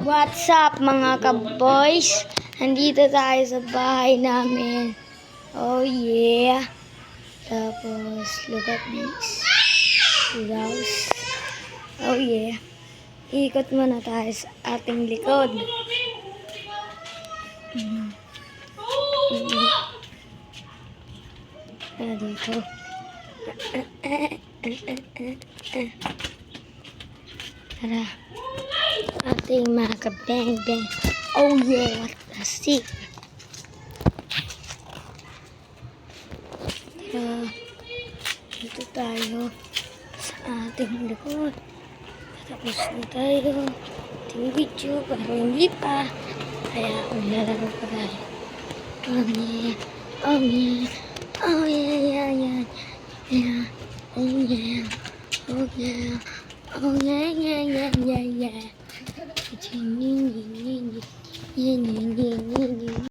What's up mga ka-boys? Nandito tayo sa bahay namin. Oh yeah. Tapos, look at this. House. Oh yeah. Ikot muna tayo sa ating likod. Dito. Tara. Ating mga ka-bang-bang. Oh yeah, what a sick. Tara. Dito tayo sa ating likod. Tapos na tayo ating video pero hindi pa. Kaya maglalaro pa tayo. Oh yeah. Oh yeah. Oh yeah, yeah, yeah. Yeah. Oh yeah. Oh yeah. Oh yeah, yeah, yeah, yeah, yeah. Yeah, yeah, yeah, yeah, yeah, yeah, yeah.